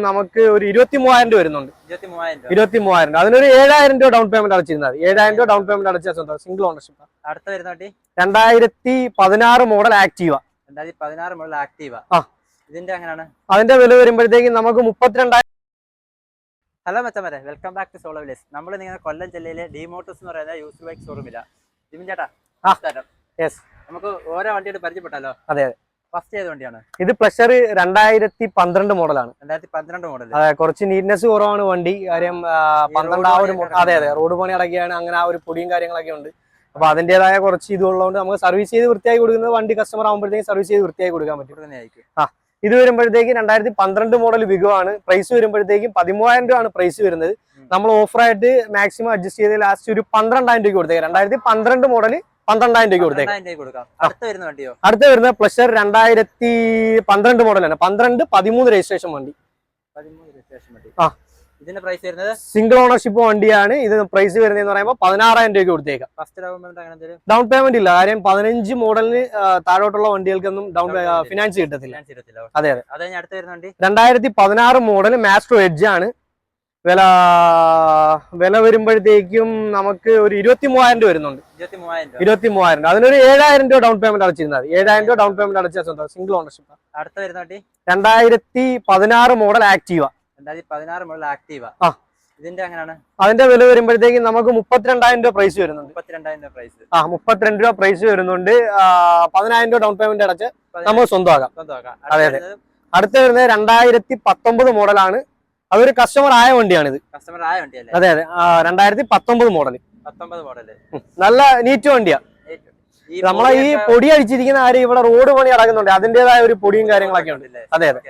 നമുക്ക് ഒരു 23,000 രൂപ വരുന്നുണ്ട്. 23,000 അതിനൊരു 7,000 രൂപ ഡൗൺ പേയ്മെന്റ് അടച്ചിരുന്നാൽ 7,000 രൂപ ഡൗൺ പേയ്മെന്റ് അടച്ചാൽ സ്വന്തം സിംഗിൾ ഓണർഷിപ്പ്. അടുത്ത വരുന്ന 2016 മോഡൽ ആക്റ്റീവ. 2016 model Activa. ഇതിന്റെ എങ്ങനെയാണ്? അതിന്റെ വില വരുമ്പോഴത്തേക്കും നമുക്ക് 32,000. ഹലോ മച്ചന്മാരെ, welcome back to solo village. നമ്മൾ നിങ്ങളുടെ കൊല്ലം ജില്ലയിലെ ഡി മോട്ടോഴ്സ് എന്ന് പറയുന്ന യൂസ്ഡ് ബൈക്ക് ഷോറൂമില്ല. ജിമിൻ ചേട്ടാ, നമുക്ക് ഓരോ വണ്ടിയോട് പരിചയപ്പെട്ടാലോ? അതെ അതെ. ഫസ്റ്റ് ഏത് വണ്ടിയാണ്? ഇത് പ്ലഷർ 2012 മോഡലാണ്. 2012 മോഡൽ. അതെ, കുറച്ച് നീറ്റ്നെസ് കുറവാണ് വണ്ടി. കാര്യം 12 ആ ഒരു അതെ അതെ റോഡ് പണി അടക്കുകയാണ്. അങ്ങനെ ആ ഒരു പൊടിയും കാര്യങ്ങളൊക്കെ ഉണ്ട്. അപ്പൊ അതിന്റേതായ കുറച്ച് ഇതുള്ളതുകൊണ്ട് നമുക്ക് സർവീസ് ചെയ്ത് വൃത്തിയായി കൊടുക്കുന്നത് വണ്ടി കസ്റ്റമർ ആകുമ്പോഴത്തേക്കും സർവീസ് ചെയ്ത് വൃത്തിയായി കൊടുക്കാൻ പറ്റും. ഇത് വരുമ്പോഴത്തേക്ക് 2012 മോഡൽ വിഗോ ആണ്. പ്രൈസ് വരുമ്പോഴത്തേക്കും 13,000 രൂപയാണ് പ്രൈസ് വരുന്നത്. നമ്മൾ ഓഫറായിട്ട് മാക്സിമം അഡ്ജസ്റ്റ് ചെയ്ത് ലാസ്റ്റ് ഒരു 12,000 രൂപയ്ക്ക് കൊടുത്തേക്കാം. 2012 മോഡൽ 12,000 രൂപയ്ക്ക് കൊടുത്തേക്കാം. അടുത്ത വരുന്ന പ്ലഷർ 2012 മോഡലാണ്. 13 രജിസ്ട്രേഷൻ വണ്ടി. ഇതിന്റെ പ്രൈസ് വരുന്നത് സിംഗിൾ ഓണർഷിപ്പ് വണ്ടിയാണ്. ഇത് പ്രൈസ് വരുന്നതെന്ന് പറയുമ്പോൾ 16,000 രൂപയ്ക്ക് കൊടുത്തേക്കാം. ഡൗൺ പേയ്മെന്റ് ഇല്ല. കാര്യം 15 മോഡലിന് താഴോട്ടുള്ള വണ്ടികൾക്കൊന്നും ഡൗൺ ഫിനാൻസ് കിട്ടത്തില്ല. അതെ അതെ. 2016 മോഡൽ മാസ്ട്രോ എഡ്ജ് ആണ്. വില വരുമ്പോഴത്തേക്കും നമുക്ക് ഒരു 23,000 രൂപ വരുന്നുണ്ട്. 23,000 അതിനൊരു 7,000 രൂപ ഡൗൺ പേയ്മെന്റ് അടച്ചിരുന്നാൽ 7,000 രൂപ ഡൗൺ പേയ്മെന്റ് അടച്ചാൽ സ്വന്തം സിംഗിൾ ഓണർഷിപ്പ്. അടുത്ത വരുന്ന 2016 മോഡൽ ആക്റ്റീവ. 2016 model Activa. ഇതിന്റെ എങ്ങനെയാണ്? അതിന്റെ വില വരുമ്പോഴത്തേക്കും നമുക്ക് 32,000 രൂപ പ്രൈസ് വരുന്നുണ്ട്. 32 രൂപ പ്രൈസ് വരുന്നുണ്ട്. 10,000 രൂപ ഡൗൺ പേയ്മെന്റ് അടച്ച് നമുക്ക് സ്വന്തമാക്കാം. അതെ അതെ. അടുത്ത വരുന്നത് 2019 മോഡലാണ്. അതൊരു കസ്റ്റമർ ആയ വണ്ടിയാണിത്. അതെ അതെ. 2019 മോഡല്. നല്ല നീറ്റ് വണ്ടിയാ. നമ്മളെ ഈ പൊടി അടിച്ചിരിക്കുന്ന ആര് ഇവിടെ റോഡ് പണി നടക്കുന്നുണ്ട്. അതിന്റേതായ ഒരു പൊടിയും കാര്യങ്ങളൊക്കെ ഉണ്ട്. അതെ അതെ.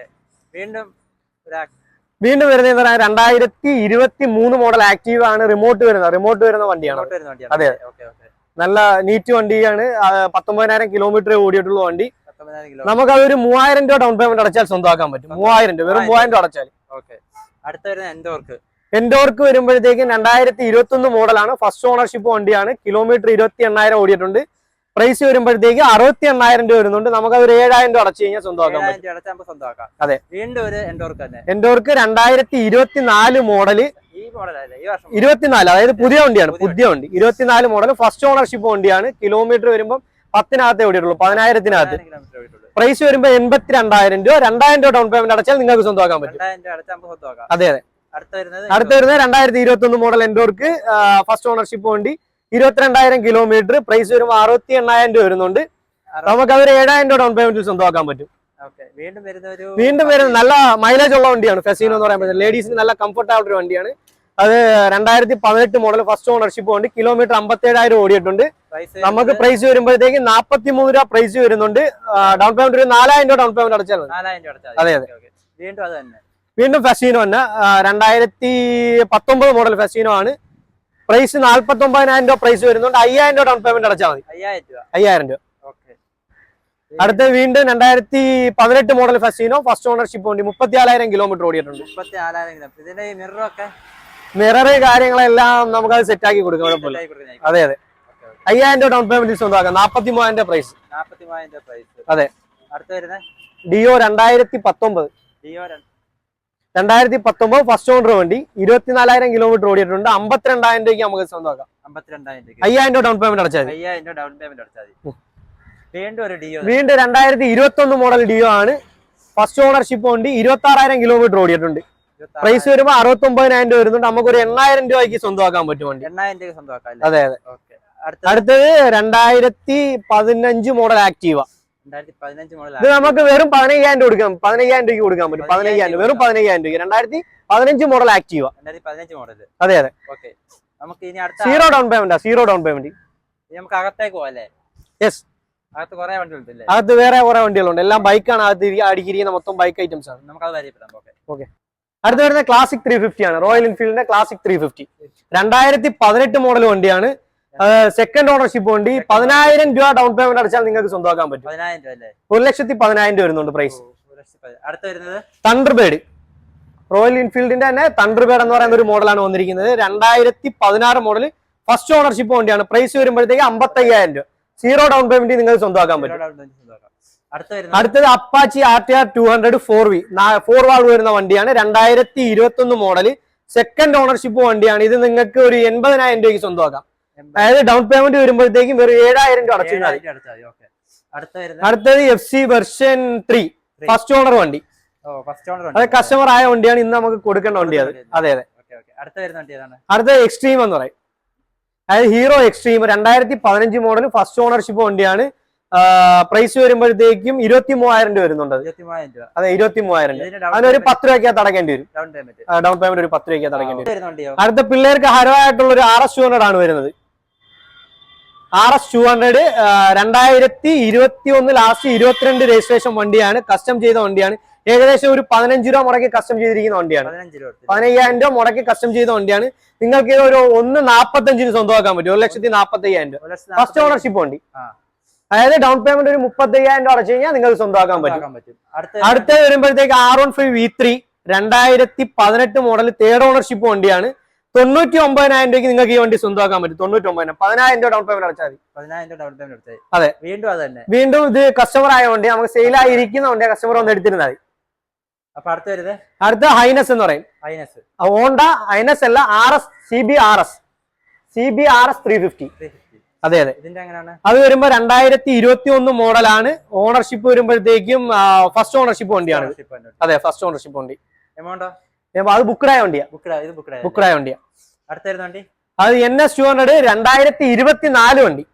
വീണ്ടും വരുന്നത് 2023 മോഡൽ ആക്റ്റീവ് ആണ്. റിമോട്ട് വരുന്ന വണ്ടിയാണ്. അതെ നല്ല നീറ്റ് വണ്ടിയാണ്. 19,000 കിലോമീറ്റർ ഓടിയിട്ടുള്ള വണ്ടി. നമുക്കതൊരു 3,000 രൂപ ഡൗൺ പേയ്മെന്റ് അടച്ചാൽ സ്വന്തമാക്കാൻ പറ്റും. 3,000 രൂപ, വെറും 3,000 രൂപ അടച്ചാൽ. എൻഡോർക്ക് വരുമ്പോഴത്തേക്കും 2021 മോഡലാണ്. ഫസ്റ്റ് ഓണർഷിപ്പ് വണ്ടിയാണ്. കിലോമീറ്റർ 28,000 ഓടിയിട്ടുണ്ട്. പ്രൈസ് വരുമ്പോഴത്തേക്ക് 68,000 രൂപ വരുന്നുണ്ട്. നമുക്ക് ഒരു 7,000 രൂപ അടച്ചു കഴിഞ്ഞാൽ സ്വന്തമാക്കാം. അതെ. എൻഡോർക്ക് 2024 മോഡല്. 24 അതായത് പുതിയ വണ്ടിയാണ്. 24 മോഡൽ ഫസ്റ്റ് ഓണർഷിപ്പ് വണ്ടിയാണ്. കിലോമീറ്റർ വരുമ്പോൾ 10,000 ഓടിയിട്ടുള്ളൂ. 10,000 പ്രൈസ് വരുമ്പോൾ 82,000 രൂപ. 2,000 രൂപ ഡൗൺ പേയ്മെന്റ് അടച്ചാൽ നിങ്ങൾക്ക് സ്വന്തമാക്കാൻ പറ്റും. അതെ അതെ. അടുത്ത വരുന്നത് 2021 മോഡൽ എൻഡോർക്ക് ഫസ്റ്റ് ഓണർഷിപ്പ് വണ്ടി. 22,000 കിലോമീറ്റർ. പ്രൈസ് വരുമ്പോൾ 68,000 രൂപ വരുന്നുണ്ട്. നമുക്ക് അതൊരു 7,000 രൂപ ഡൗൺ പേയ്മെന്റ് സ്വന്തമാക്കാൻ പറ്റും. വീണ്ടും വരുന്നത് നല്ല മൈലേജ് ഉള്ള വണ്ടിയാണ്. ഫെസീനോ എന്ന് പറയുമ്പോൾ ലേഡീസിന് നല്ല കംഫർട്ട് ആയിട്ടുള്ള ഒരു വണ്ടിയാണ്. അത് 2018 മോഡൽ ഫസ്റ്റ് ഓണർഷിപ്പ് വണ്ടി. കിലോമീറ്റർ 57,000 ഓടിയിട്ടുണ്ട്. നമുക്ക് പ്രൈസ് വരുമ്പോഴത്തേക്ക് 43 രൂപ പ്രൈസ് വരുന്നുണ്ട്. ഡൗൺ പേയ്മെന്റ് ഒരു 4,000 രൂപ ഡൗൺ പേയ്മെന്റ് അടച്ചാൽ മതി. അതെ അതെ. വീണ്ടും ഫെസീനോ തന്നെ 2019 മോഡൽ ഫെസീനോ ആണ്. പ്രൈസ് 49,000 രൂപ പ്രൈസ് വരുന്നുണ്ട്. 5,000 രൂപ ഡൗൺ പേയ്മെന്റ് അടച്ചാൽ മതി. 5,000 രൂപ. അടുത്ത വീണ്ടും 2018 മോഡൽ ഫെസീനോ ഫസ്റ്റ് ഓണർഷിപ്പ് വണ്ടി. 34,000 കിലോമീറ്റർ ഓടിയിട്ടുണ്ട്. മിറർ കാര്യങ്ങളെല്ലാം നമുക്കത് സെറ്റ് ആക്കി കൊടുക്കാം. അതെ അതെ. 5,000 രൂപ ഡൗൺ പേയ്മെന്റ് സ്വന്തമാക്കാം. 43,000 രൂപ പ്രൈസ്. അതെ. ഡിയോ 2019 ഫസ്റ്റ് ഓണർ വണ്ടി. 24,000 കിലോമീറ്റർ ഓടിയിട്ടുണ്ട്. 52,000 രൂപയ്ക്ക് നമുക്ക് സ്വന്തമാക്കാം. 5,000 രൂപ ഡൗൺ പേയ്മെന്റ് അടച്ചാൽ വീണ്ടും 2021 മോഡൽ ഡിയോ ആണ്. ഫസ്റ്റ് ഓണർഷിപ്പ് വണ്ടി. 26,000 കിലോമീറ്റർ ഓടിയിട്ടുണ്ട്. പ്രൈസ് വരുമ്പോൾ 69,000 രൂപ വരുന്നുണ്ട്. നമുക്കൊരു 8,000 രൂപയ്ക്ക് സ്വന്തമാക്കാൻ പറ്റും വണ്ടി. അതെ അതെ. അടുത്തത് 2015 മോഡൽ ആക്റ്റീവ. ഇത് നമുക്ക് വെറും 15,000 രൂപ കൊടുക്കാം. 15,000 രൂപയ്ക്ക് കൊടുക്കാൻ പറ്റും. 15,000 വെറും 15,000 രൂപയ്ക്ക്. 2015 മോഡൽ ആക്റ്റീവ. അതെ അതെ. Zero down payment. നമുക്ക് അകത്തേക്ക് പോകാം. യെസ്. അകത്ത് വേറെ കുറെ വണ്ടികളുണ്ട്. എല്ലാം ബൈക്കാണ്. അകത്ത് അടുക്കിയിരിക്കുന്ന മൊത്തം ബൈക്ക് ഐറ്റംസ് ആണ്. നമുക്ക് അടുത്ത് വരുന്ന ക്ലാസിക് 350 ആണ്. റോയൽ എൻഫീൽഡിന്റെ ക്ലാസിക് 350 2018 മോഡൽ വണ്ടിയാണ്. സെക്കൻഡ് ഓണർഷിപ്പ് വണ്ടി. 10,000 രൂപ ഡൗൺ പേയ്മെന്റ് അടച്ചാൽ നിങ്ങൾക്ക് സ്വന്തമാക്കാൻ പറ്റും. 1,10,000 രൂപ വരുന്നുണ്ട് പ്രൈസ്. തണ്ടർബേർഡ്. റോയൽ എൻഫീൽഡിന്റെ തന്നെ തണ്ടർബേർഡ് എന്ന് പറയുന്ന ഒരു മോഡലാണ് വന്നിരിക്കുന്നത്. 2016 മോഡൽ ഫസ്റ്റ് ഓണർഷിപ്പ് വണ്ടിയാണ്. പ്രൈസ് വരുമ്പോഴത്തേക്ക് 55,000 രൂപ. സീറോ ഡൗൺ പേയ്മെന്റ് നിങ്ങൾക്ക് സ്വന്തമാക്കാൻ പറ്റും. അടുത്തത് അപ്പാച്ചി RTR 200 4V 4 വാൾവ് വരുന്ന വണ്ടിയാണ്. 2021 മോഡല്, സെക്കൻഡ് ഓണർഷിപ്പ് വണ്ടിയാണ്. ഇത് നിങ്ങൾക്ക് ഒരു 80,000 രൂപയ്ക്ക് സ്വന്തമാക്കാം. അതായത് ഡൗൺ പേയ്മെന്റ് വരുമ്പോഴത്തേക്കും വെറും 7,000 രൂപ അടച്ചു. അടുത്തത് FC വെർഷൻ 3 ഫസ്റ്റ് ഓണർ വണ്ടി. അത് കസ്റ്റമർ ആയ വണ്ടിയാണ്, ഇന്ന് നമുക്ക് കൊടുക്കേണ്ട വണ്ടി അത്. അതെ അതെ. അടുത്ത എക്സ്ട്രീം എന്ന് പറയും, അതായത് hero extreme 2015 model first ownership വണ്ടിയാണ്. പ്രൈസ് വരുമ്പോഴത്തേക്കും 23,000 രൂപ വരുന്നുണ്ട്. അതെ 23,000 രൂപ. അതിനൊരു 10 രൂപയ്ക്കകത്ത് അടക്കേണ്ടി വരും. ഡൗൺ പേയ്മെന്റ് ഒരു 10 രൂപയ്ക്കകത്ത് അടക്കേണ്ടി വരും. അടുത്ത പിള്ളേർക്ക് ഹരമായിട്ടുള്ള ഒരു RS 200 ആണ് വരുന്നത്. RS 200 2021 ലാസ്റ്റ് 22 രജിസ്ട്രേഷൻ വണ്ടിയാണ്. കസ്റ്റം ചെയ്ത വണ്ടിയാണ്. ഏകദേശം ഒരു 15 രൂപ മുടക്കി കസ്റ്റം ചെയ്തിരിക്കുന്ന വണ്ടിയാണ്. 15,000 രൂപ മുടക്കി കസ്റ്റം ചെയ്ത വണ്ടിയാണ്. നിങ്ങൾക്ക് ഇത് ഒരു 1,45,000 സ്വന്തമാക്കാൻ പറ്റും. 1,45,000 രൂപ ഫസ്റ്റ് ഓണർഷിപ്പ് വണ്ടി. അതായത് ഡൗൺ പേയ്മെന്റ് ഒരു 35,000 രൂപ അടച്ചു കഴിഞ്ഞാൽ നിങ്ങൾക്ക് സ്വന്തമാക്കാൻ പറ്റും. അടുത്ത വരുമ്പോഴത്തേക്ക് R15 V3 2018 model third ownership വണ്ടിയാണ്. 99,000 രൂപയ്ക്ക് നിങ്ങൾക്ക് ഈ വണ്ടി സ്വന്തമാക്കാൻ പറ്റും. 99,000 10,000 രൂപ ഡൗൺ പേയ്മെന്റ് അടച്ചാൽ മതി. അതെ, വീണ്ടും ഇത് കസ്റ്റമർ ആയ വണ്ടി, നമുക്ക് സെയിൽ ആയിരിക്കുന്ന വണ്ടി, കസ്റ്റമർ ഒന്ന് എടുത്തിരുന്നാൽ മതി. അടുത്ത ഹൈനസ് എന്ന് പറയും. ഹോണ്ട ഹൈനസ് അല്ല, CBRS 350. അതെ അതെ. അത് വരുമ്പോ 2021 മോഡലാണ്. ഓണർഷിപ്പ് വരുമ്പോഴത്തേക്കും ഫസ്റ്റ് ഓണർഷിപ്പ് വണ്ടിയാണ്. അതെ, ഫസ്റ്റ് ഓണർഷിപ്പ് വണ്ടി. അത് ബുക്കഡായ വണ്ടിയാ. ബുക്കഡായ വണ്ടിയാ. അത് NS 200 2024 വണ്ടി.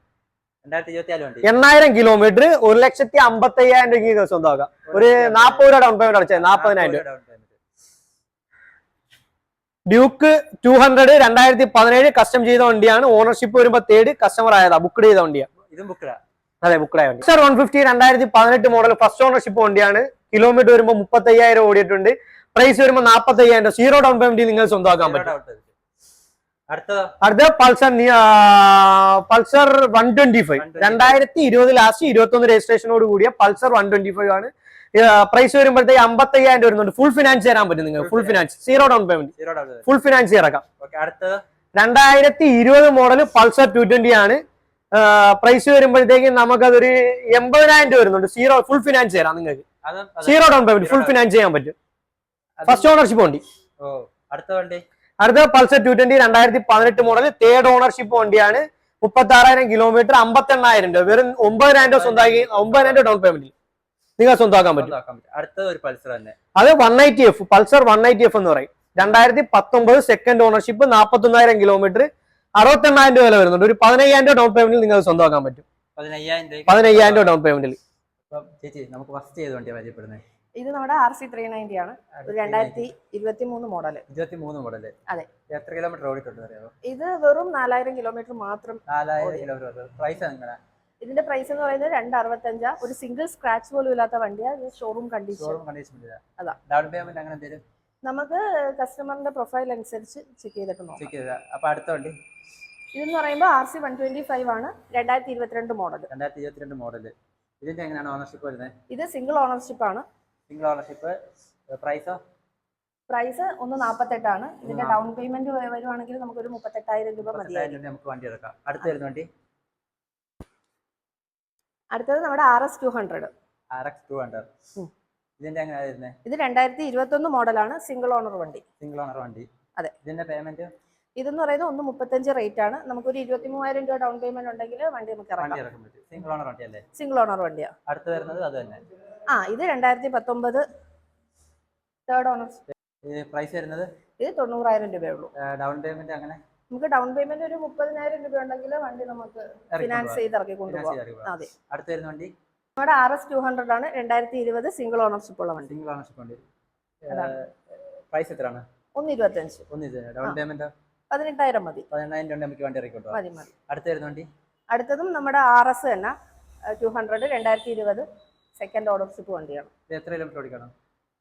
8,000 കിലോമീറ്റർ 1,55,000 രൂപയ്ക്ക് സ്വന്തമാക്കാം. ഒരു 40 രൂപ ഡൗൺ പേയ്മെന്റ് അടച്ചാൽ 40,000 രൂപ. ഡ്യൂക്ക് 200 2017 കസ്റ്റം ചെയ്ത വണ്ടിയാണ്. ഓണർഷിപ്പ് വരുമ്പോ തേർഡ്, കസ്റ്റമർ ആയതാ, ബുക്ക് ചെയ്ത വണ്ടിയാണ്. അതെ, ബുക്കഡായ വണ്ടി. 150 2018 മോഡൽ ഫസ്റ്റ് ഓണർഷിപ്പ് വണ്ടിയാണ്. കിലോമീറ്റർ വരുമ്പോ 35,000 ഓടിയിട്ടുണ്ട്. പ്രൈസ് വരുമ്പോ 45,000 രൂപ. 0 ഡൗൺ പേയ്മെന്റ് നിങ്ങൾ സ്വന്തമാക്കാൻ പറ്റും. അടുത്ത പൾസർ 125 2020 ലാസ്റ്റ് 21 രജിസ്ട്രേഷനോട് കൂടിയ പൾസർ 125 ആണ്. പ്രൈസ് വരുമ്പോഴത്തേക്ക് 55,000 രൂപ വരുന്നുണ്ട്. ഫുൾ ഫിനാൻസ് തരാൻ പറ്റും നിങ്ങൾ. Full finance, 0 down payment, full finance ഇറക്കാം. 2020 മോഡൽ പൾസർ 220 ആണ്. പ്രൈസ് വരുമ്പോഴത്തേക്ക് നമുക്കതൊരു 80,000 രൂപ വരുന്നുണ്ട്. 0 ഫുൾ ഫിനാൻസ് തരാം നിങ്ങൾക്ക്. 0 ഡൗൺ പേയ്മെന്റ്, ഫുൾ ഫിനാൻസ് ചെയ്യാൻ പറ്റും. ഫസ്റ്റ് ഓണർഷിപ്പ് വണ്ടി. അടുത്ത പൾസർ 220 2018 മോഡൽ തേർഡ് ഓണർഷിപ്പ് വണ്ടിയാണ്. 36,000 കിലോമീറ്റർ 58,000 രൂപ. വെറും 9,000 രൂപ സ്വന്തമാക്കി 9,000 രൂപ ഡൗൺ പേയ്മെന്റ് നിങ്ങൾ സ്വന്തമാക്കാൻ പറ്റും. അത് 180F പൾസർ 180F എന്ന് പറയും. 2019 സെക്കൻഡ് ഓണർഷിപ്പ് 41,000 കിലോമീറ്റർ 68,000 രൂപ വില വരുന്നുണ്ട്. ഒരു 15,000 രൂപ ഡൗൺ പേയ്മെന്റിൽ നിങ്ങൾ സ്വന്തമാക്കാൻ പറ്റും. 15,000 രൂപ ഡൗൺ പേയ്മെന്റിൽ. നമുക്ക് ഫസ്റ്റ് ചെയ്ത് വണ്ടി പരിചയപ്പെടുന്നത് ഇത് നമ്മുടെ RC 390 ആണ്. 2023 മോഡല്. 23 മോഡല്. അതെ. എത്ര കിലോമീറ്റർ ഓടിയിട്ടുണ്ട് അറിയാമോ? ഇത് വെറും 4,000 കിലോമീറ്റർ മാത്രം. 4,000 കിലോമീറ്റർ. പ്രൈസ് എങ്ങനെ? ഇതിന്റെ പ്രൈസ് എന്ന് പറയുന്നത് 265. ഒരു സിംഗിൾ സ്ക്രാച്ച് പോലും ഇല്ലാത്ത വണ്ടിയാണ്. Showroom condition. അതാ. ഡൗൺ പേയ്മെന്റ് അങ്ങനെ എന്തെങ്കിലും നമുക്ക് കസ്റ്റമറിന്റെ പ്രൊഫൈൽ അനുസരിച്ച് ചെക്ക് ചെയ്തിട്ട് നോക്കാം. അപ്പൊ അടുത്ത വണ്ടി ഇതെന്ന് പറയുമ്പോൾ RC 125 ആണ്. 2022 മോഡൽ. 2022 മോഡല്. ഇതിന്റെ എങ്ങനെയാണ് ഓണർഷിപ്പ് വരുന്നത്? ഇത് സിംഗിൾ ഓണർഷിപ്പ് ആണ്. Single ownership. പ്രൈസോ? പ്രൈസ് 148 ആണ്. ഇതിന്റെ ഡൗൺ പേയ്മെന്റ് വരുവാണെങ്കിൽ നമുക്കൊരു 38,000 രൂപ മതിയായിരിക്കും. നമുക്ക് വണ്ടി എടുക്കാം. അടുത്ത വരുന്ന വണ്ടി അടുത്തത് നമ്മുടെ RS 200. ഇതിന്റെ എങ്ങനെയാണ് വരുന്നത്? ഇത് 2021 മോഡലാണ്. സിംഗിൾ ഓണർ വണ്ടി. സിംഗിൾ ഓണർ വണ്ടി. അതെ. ഇതിന്റെ പേയ്മെന്റ് ഇതെന്ന് പറയുന്നത് 135 റേറ്റ് ആണ്. നമുക്കൊരു 23,000 രൂപ ഡൗൺ പേയ്മെന്റ് ഉണ്ടെങ്കിൽ വണ്ടി നമുക്ക് ഇറക്കാം. സിംഗിൾ ഓണർ വണ്ടി അല്ലേ? സിംഗിൾ ഓണർ വണ്ടിയാ. അടുത്ത് വരുന്നത് അത് തന്നെ. ഇത് 2019 തേർഡ് ഓണർ. പ്രൈസ് വരുന്നത് ഇത് 90,000 രൂപയേ ഉള്ളൂ. ഡൗൺ പേയ്മെന്റ് അങ്ങനെ നമുക്ക് ഡൗൺ പേയ്മെന്റ് ഒരു 30,000 രൂപ ഉണ്ടെങ്കിൽ വണ്ടി നമുക്ക് ഫിനാൻസ് ചെയ്ത് ഇറക്കി കൊണ്ടുപോകാം. അതെ. അടുത്ത വരുന്ന വണ്ടി നമ്മുടെ RS 200 ആണ്. 2020 സിംഗിൾ ഓണർഷിപ്പ് ഉള്ള വണ്ടി. സിംഗിൾ ഓണർഷിപ്പ് വണ്ടി. പ്രൈസ് എത്രയാണ്? 125. ഡൗൺ പേയ്മെന്റ് 18,000 മതി. 18,000 രൂപ നമുക്ക് വണ്ടി ഇറക്കി കൊണ്ടുപോകാം. മതി. അടുത്ത വരുന്ന വണ്ടി അടുത്തതും നമ്മുടെ RS തന്നെ 200 2020 സെക്കൻഡ് ഓണർഷിപ്പ് വണ്ടിയാണ്. എത്ര കിലോമീറ്റർ ഓടിക്കണം?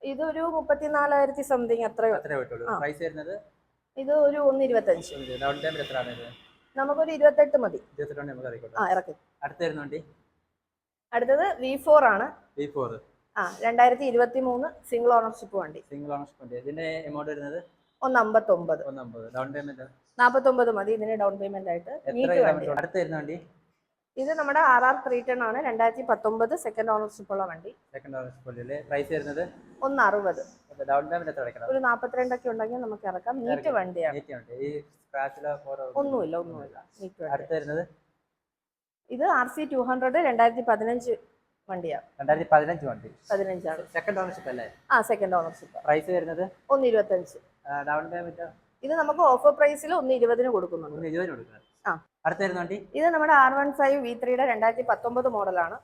ഇതൊരു 34,000 സംതിങ് അത്രയോ. പ്രൈസ് വരുന്നത് ഇത് ഒരു 125. ഡൗൺ പേയ്മെന്റ് എത്രയാണ്? നമുക്കൊരു 28 മതി. 28 നമുക്ക് ഇറക്കി. അടുത്ത വരുന്ന വണ്ടി അടുത്തത് V4 ആണ്. V4 2023 സിംഗിൾ ഓണർഷിപ്പ് വണ്ടി. സിംഗിൾ ഓണർഷിപ്പ് വണ്ടി. ഇതിന്റെ എമൗണ്ട് വരുന്നത് 159. ഡൗൺ പേയ്മെന്റ് 49 മതി ഇതിന് ഡൗൺ പേയ്മെന്റ് ആയിട്ട്. അടുത്ത വരുന്ന വണ്ടി ഇത് നമ്മുടെ RR 310 ആണ്, 2019 സെക്കൻഡ് ഓണർഷിപ്പ് ഉള്ള വണ്ടി. സെക്കൻഡ് ഓണർഷിപ്പ് പ്രൈസ് വരുന്നത് 160. ഡൗൺ പേയ്മെന്റ് എത്ര അടയ്ക്കണം? ഒരു 42 ഒക്കെ ഉണ്ടെങ്കിൽ നമുക്ക് ഇറക്കാം. നീറ്റ് വണ്ടിയാണ്, ഈ സ്ക്രാച്ചിലോ ഒന്നുമില്ല. നീറ്റ് വണ്ടി. അടുത്ത് വരുന്നത് ഇത് RC 200 2015 വണ്ടിയാണ്. 2015 വണ്ടി. 15 സെക്കൻഡ് ഓണർഷിപ്പ് അല്ലേ? Second ownership. പ്രൈസ് വരുന്നത് 125. ഡൗൺ പേയ്മെന്റ് ഇത് നമുക്ക് ഓഫർ പ്രൈസിൽ 120 കൊടുക്കുന്നുണ്ട്. 120 കൊടുക്കുന്നത്. അടുത്ത വരുന്ന വണ്ടി ഇത് നമ്മുടെ R15 V3 2019 മോഡലാണ്.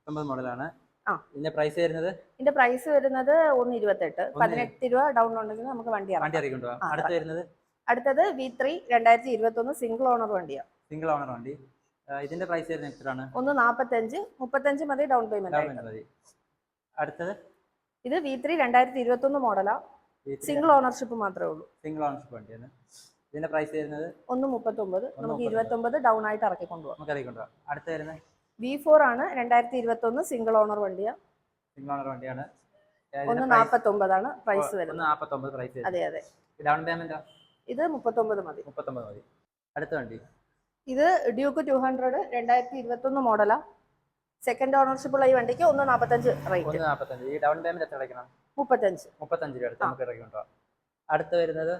19 മോഡലാണ്. ഇതിന്റെ പ്രൈസ് വരുന്നത്? ഇതിന്റെ പ്രൈസ് വരുന്നത് 128. 18 രൂപ ഡൗൺ ഉണ്ടെങ്കിൽ നമുക്ക് വണ്ടി ഇറക്കിക്കൊണ്ടു. അടുത്ത് വരുന്നത്? അടുത്തത് V3 2021 സിംഗിൾ ഓണർ വണ്ടിയാണ്. സിംഗിൾ ഓണർ വണ്ടി. ഇതിന്റെ പ്രൈസ് വരുന്നത് എത്രയാണ്? 145. 35 മതി ഡൗൺ പേയ്മെന്റ് മതി. അടുത്തത് ഇത് V3 2021 മോഡലാ. സിംഗിൾ ഓണർഷിപ്പ് മാത്രമേ ഉള്ളൂ. സിംഗിൾ ഓണർഷിപ്പ് വണ്ടിയാണ്. ഇതിന്റെ പ്രൈസ് വരുന്നത് 139. നമുക്ക് 29 ഡൗൺ ആയിട്ട് ഇറക്കി കൊണ്ടുപോകാം. അടുത്ത വരുന്നത് V4 ആണ്, 2021 സിംഗിൾ ഓണർ വണ്ടിയാണ്. സിംഗിൾ ഓണർ വണ്ടിയാണ്. 149 ആണ് പ്രൈസ് വരുന്നത്. 149 പ്രൈസ്. അതെ. ഡൗൺ പേയ്മെന്റ് ഇത് 39 മതി. 39 മതി. അടുത്ത വണ്ടി ഇത് ഡ്യൂക്ക് 200 2021 മോഡലാ. സെക്കൻഡ് ഓണർഷിപ്പ് ഉള്ള ഈ വണ്ടിക്ക് 145 റേറ്റ്. 145. ഈ ഡൗൺ പേയ്മെന്റ് എത്ര അടയ്ക്കണം? 35 രൂപ അടുത്ത് നമുക്ക് ഇറക്കി കൊണ്ടുപോകാം. അടുത്ത വരുന്നത്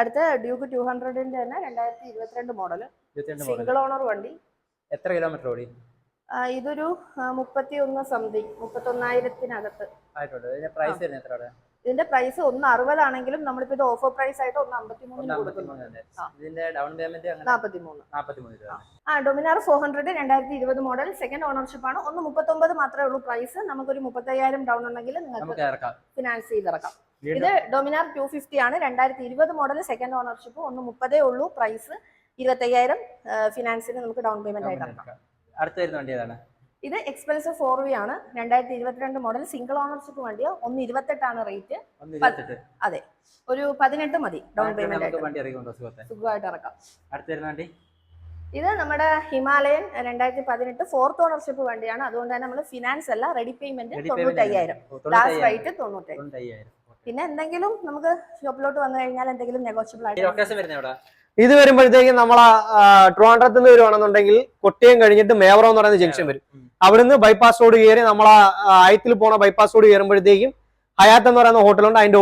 അടുത്ത ഡ്യൂക്ക് 200ന്റെ തന്നെ 2022 മോഡൽ സിംഗിൾ ഓണർ വണ്ടി. എത്ര കിലോമീറ്റർ ഓടി? ഇതൊരു 31 സംതിങ്, 31,000-നകത്ത് ആയിട്ടുണ്ട്. ഇതിന്റെ പ്രൈസ് വരുന്നത് എത്ര? ഇതിന്റെ പ്രൈസ് 160 ആണെങ്കിലും നമ്മളിപ്പോ ഇത് ഓഫർ പ്രൈസ് ആയിട്ട് 153 കൊടുക്കുന്നു. ഇതിന്റെ ഡൗൺ പേയ്മെന്റ് 43 രൂപ. ഡൊമിനാർ 400 2020 മോഡൽ സെക്കൻഡ് ഓണർഷിപ്പ് ആണ്. 139 മാത്രമേ ഉള്ളൂ പ്രൈസ്. നമുക്കൊരു 35,000 ഡൗൺ ഉണ്ടെങ്കിൽ നിങ്ങൾക്ക് ഫിനാൻസ് ചെയ്തിറക്കാം. ഇത് ഡൊമിനാർ 250 ആണ്, 2020 മോഡൽ സെക്കൻഡ് ഓണർഷിപ്പ്. 130 ഉള്ളൂ പ്രൈസ്. 25,000 ഫിനാൻസിന് നമുക്ക് ഡൗൺ പേയ്മെന്റ് ആയിട്ട് ഇറക്കാം. അടുത്ത വരുന്ന വണ്ടി ഏതാണ്? ഇത് എക്സ്പെൽസർ 4V ആണ്, 2022 മോഡൽ സിംഗിൾ ഓണർഷിപ്പ് വണ്ടിയോ. 128 ആണ് റേറ്റ്. അതെ, ഒരു 18 മതി ഡൗൺ പേയ്മെന്റ് ആയിട്ട് സുഖമായിട്ട് ഇറക്കാം. അടുത്ത വരുന്ന വണ്ടി ഇത് നമ്മുടെ ഹിമാലയൻ 2018 ഫോർത്ത് ഓണർഷിപ്പ് വണ്ടിയാണ്. അതുകൊണ്ട് തന്നെ നമ്മൾ ഫിനാൻസ് അല്ല, റെഡി പേയ്മെന്റ് 95,000. Last rate 95,000. പിന്നെ എന്തെങ്കിലും നമുക്ക് ഷോപ്പിലോട്ട് വന്നു കഴിഞ്ഞാൽ എന്തെങ്കിലും നെഗോഷ്യബിൾ ആയിട്ട്. ഇത് വരുമ്പോഴത്തേക്കും നമ്മളെ ട്രിവാൻഡ്രത്ത് നിന്ന് വരുവാണെന്നുണ്ടെങ്കിൽ കൊട്ടിയം കഴിഞ്ഞിട്ട് മേവറം എന്ന് പറയുന്ന ജംഗ്ഷൻ വരും. അവിടുന്ന് ബൈപ്പാസ് റോഡ് കയറി നമ്മളെ ആയത്തിൽ പോണ ബൈപ്പാസ് റോഡ് കയറുമ്പോഴത്തേക്കും ഹയാത്ത് എന്ന് പറയുന്ന ഹോട്ടലുണ്ട്. അതിന്റെ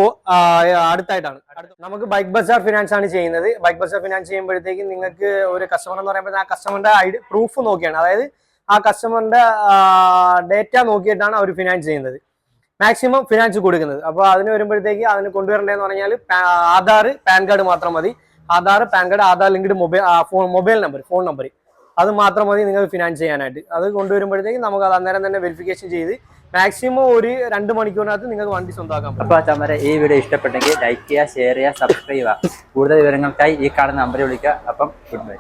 അടുത്തായിട്ടാണ്. നമുക്ക് ബൈക്ക് ബസാർ ഫിനാൻസ് ആണ് ചെയ്യുന്നത്. ബൈക്ക് ബസാർ ഫിനാൻസ് ചെയ്യുമ്പോഴത്തേക്കും നിങ്ങൾക്ക് ഒരു കസ്റ്റമർ എന്ന് പറയുമ്പോൾ ആ കസ്റ്റമറിന്റെ പ്രൂഫ് നോക്കിയാണ്, അതായത് ആ കസ്റ്റമറിന്റെ ഡേറ്റ നോക്കിയിട്ടാണ് അവർ ഫിനാൻസ് ചെയ്യുന്നത്, മാക്സിമം ഫിനാൻസ് കൊടുക്കുന്നത്. അപ്പോൾ അതിന് വരുമ്പോഴത്തേക്ക് അതിന് കൊണ്ടുവരേണ്ടതെന്ന് പറഞ്ഞാൽ ആധാർ, പാൻ കാർഡ് മാത്രം മതി. Aadhaar, pan card, Aadhaar linked mobile number, phone number, അത് മാത്രം മതി നിങ്ങൾക്ക് ഫിനാൻസ് ചെയ്യാനായിട്ട്. അത് കൊണ്ടുവരുമ്പോഴത്തേക്കും നമുക്ക് അത് അന്നേരം തന്നെ വെരിഫിക്കേഷൻ ചെയ്ത് മാക്സിമം ഒരു 2 മണിക്കൂറിനകത്ത് നിങ്ങൾക്ക് വണ്ടി സ്വന്തമാക്കാൻ പറ്റും. അപ്പോൾ ചമ്മരെ ഈ വീഡിയോ ഇഷ്ടപ്പെട്ടെങ്കിൽ ലൈക്ക് ചെയ്യുക, ഷെയർ ചെയ്യുക, സബ്സ്ക്രൈബ് ചെയ്യുക. കൂടുതൽ വിവരങ്ങൾക്കായി ഈ കാണുന്ന നമ്പറിൽ വിളിക്കുക. അപ്പം ഗുഡ് ബൈ.